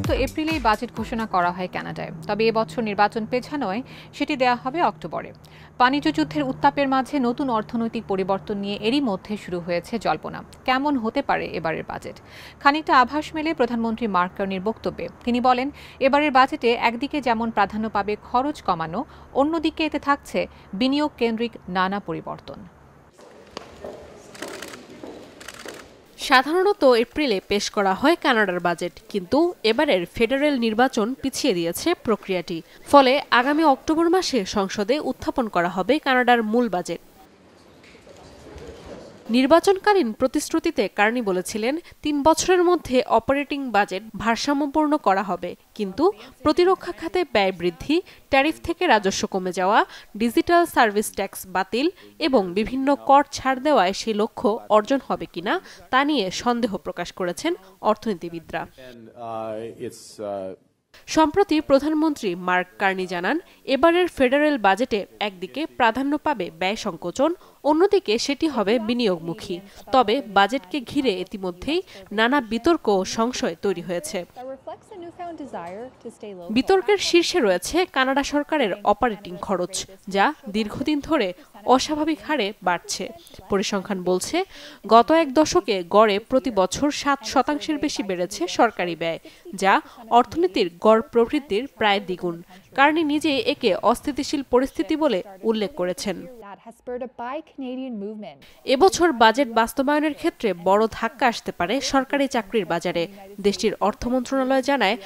তো এপ্রিলেই বাজেট ঘোষণা করা হয় কানাডায়, তবে এবছর নির্বাচন পেছানোয় সেটি দেয়া হবে অক্টোবরে। বাণিজ্য যুদ্ধের উত্তাপের মাঝে নতুন অর্থনৈতিক পরিবর্তন নিয়ে এরই মধ্যে শুরু হয়েছে জল্পনা। কেমন হতে পারে এবারের বাজেট? খানিকটা আভাস মেলে প্রধানমন্ত্রী মার্ক কার্নির বক্তব্যে। তিনি বলেন, এবারের বাজেটে একদিকে যেমন প্রাধান্য পাবে খরচ কমানো, অন্যদিকে এতে থাকছে বিনিয়োগ কেন্দ্রিক নানা পরিবর্তন। সাধারণত এপ্রিলে পেশ করা হয় কানাডার বাজেট, কিন্তু এবারের ফেডারেল নির্বাচন পিছিয়ে দিয়েছে প্রক্রিয়াটি। ফলে আগামী অক্টোবর মাসে সংসদে উত্থাপন করা হবে কানাডার মূল বাজেট। নির্বাচনকালীন প্রতিশ্রুতিতে কার্নি বলেছিলেন ৩ বছরের মধ্যে অপারেটিং বাজেট ভারসাম্যপূর্ণ করা হবে, কিন্তু প্রতিরক্ষা খাতে ব্যয় বৃদ্ধি, ট্যারিফ থেকে রাজস্ব কমে যাওয়া, ডিজিটাল সার্ভিস ট্যাক্স বাতিল এবং বিভিন্ন কর ছাড় দেওয়ায় সেই লক্ষ্য অর্জন হবে কিনা তা নিয়ে সন্দেহ প্রকাশ করেছেন অর্থনীতিবিদরা। সম্প্রতি প্রধানমন্ত্রী মার্ক কার্নি জানান, এবারের ফেডারেল বাজেটে একদিকে প্রাধান্য পাবে ব্যয় সংকোচন, অন্যদিকে সেটি হবে বিনিয়োগমুখী। তবে বাজেটকে ঘিরে ইতিমধ্যেই নানা বিতর্ক ও সংশয় তৈরি হয়েছে। বিতর্কের শীর্ষে রয়েছে কানাডা সরকারের অপারেটিং খরচ, যা দীর্ঘদিন ধরে অস্বাভাবিক হারে বাড়ছে। পরিসংখ্যান বলছে, গত এক দশকে গড়ে প্রতি বছর 7% বেশি বেড়েছে সরকারি ব্যয়, যা অর্থনীতির গড় প্রবৃদ্ধির প্রায় দ্বিগুণ। কার্নি নিজেই একে অস্থিতিশীল পরিস্থিতি বলে উল্লেখ করেছেন। এবছর বাজেট বাস্তবায়নের ক্ষেত্রে বড় ধাক্কা আসতে পারে সরকারি চাকরির বাজারে। দেশটির অর্থ মন্ত্রণালয় জানায়,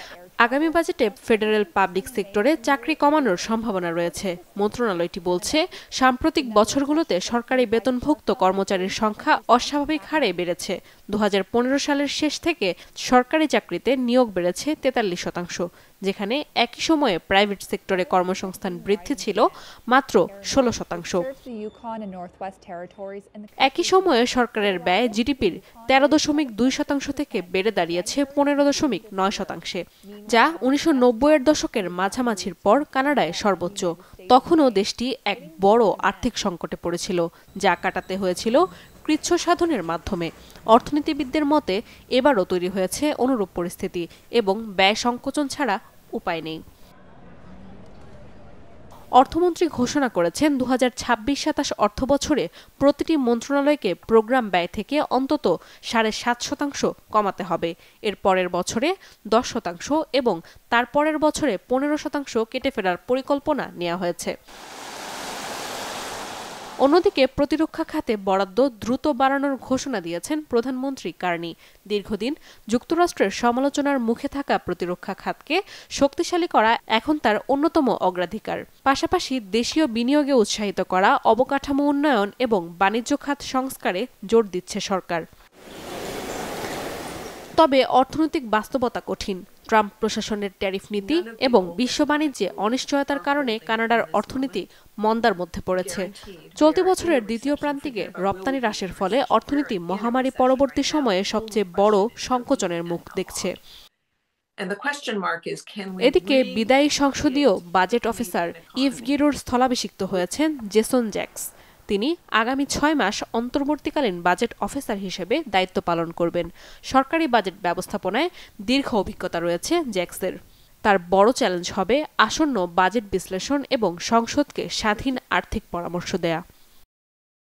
আগামী বাজেটে ফেডারেল পাবলিক সেক্টরে চাকরি কমানোর সম্ভাবনা রয়েছে। মন্ত্রণালয়টি বলছে, সাম্প্রতিক বছরগুলোতে সরকারি বেতনভুক্ত কর্মচারীর সংখ্যা অস্বাভাবিক হারে বেড়েছে। 2015 সালের শেষ থেকে সরকারি চাকরিতে নিয়োগ বেড়েছে 43%, যেখানে একই সময়ে প্রাইভেট সেক্টরে কর্মসংস্থান বৃদ্ধি ছিল মাত্র 16%। একই সময়ে সরকারের ব্যয় জিডিপির 13.2% থেকে বেড়ে দাঁড়িয়েছে 15.9%, যা 1990-এর দশকের মাঝামাঝির পর কানাডায় সর্বোচ্চ। তখনও দেশটি এক বড় আর্থিক সংকটে পড়েছিল, যা কাটাতে হয়েছিল কৃচ্ছ সাধনের মাধ্যমে। অর্থনীতিবিদদের মতে, এবারও তৈরি হয়েছে অনুরূপ পরিস্থিতি এবং ব্যয় সংকোচন ছাড়া উপায় নেই। অর্থমন্ত্রী ঘোষণা করেছেন 2026-27 অর্থবছরে প্রতিটি মন্ত্রণালয়কে প্রোগ্রাম ব্যয় থেকে অন্তত 7.5% কমাতে হবে। এর পরের বছরে 10% এবং তার পরের বছরে 15% কেটে ফেলার পরিকল্পনা নেওয়া হয়েছে। অন্যদিকে প্রতিরক্ষা খাতে বরাদ্দ দ্রুত বাড়ানোর ঘোষণা দিয়েছেন প্রধানমন্ত্রী কার্নি। দীর্ঘদিন যুক্তরাষ্ট্রের সমালোচনার মুখে থাকা প্রতিরক্ষা খাতকে শক্তিশালী করা এখন তার অন্যতম অগ্রাধিকার। পাশাপাশি দেশীয় বিনিয়োগে উৎসাহিত করা, অবকাঠামো উন্নয়ন এবং বাণিজ্য খাত সংস্কারে জোর দিচ্ছে সরকার। তবে অর্থনৈতিক বাস্তবতা কঠিন। ট্রাম্প প্রশাসনের ট্যারিফ নীতি এবং বিশ্ব বাণিজ্যে অনিশ্চয়তার কারণে কানাডার অর্থনীতি মন্দার মধ্যে পড়েছে। চলতি বছরের দ্বিতীয় প্রান্তিকে রপ্তানি হ্রাসের ফলে অর্থনীতি মহামারী পরবর্তী সময়ে সবচেয়ে বড় সংকোচনের মুখ দেখছে। এদিকে বিদায়ী সংসদীয় বাজেট অফিসার ইভ গিরোর স্থলাভিষিক্ত হয়েছেন জেসন জ্যাক্স। তিনি আগামী 6 মাস অন্তর্বর্তীকালীন বাজেট অফিসার হিসেবে দায়িত্ব পালন করবেন। সরকারি বাজেট ব্যবস্থাপনায় দীর্ঘ অভিজ্ঞতা রয়েছে জ্যাক্সের। তার বড় চ্যালেঞ্জ হবে আসন্ন বাজেট বিশ্লেষণ এবং সংসদকে স্বাধীন আর্থিক পরামর্শ দেয়া।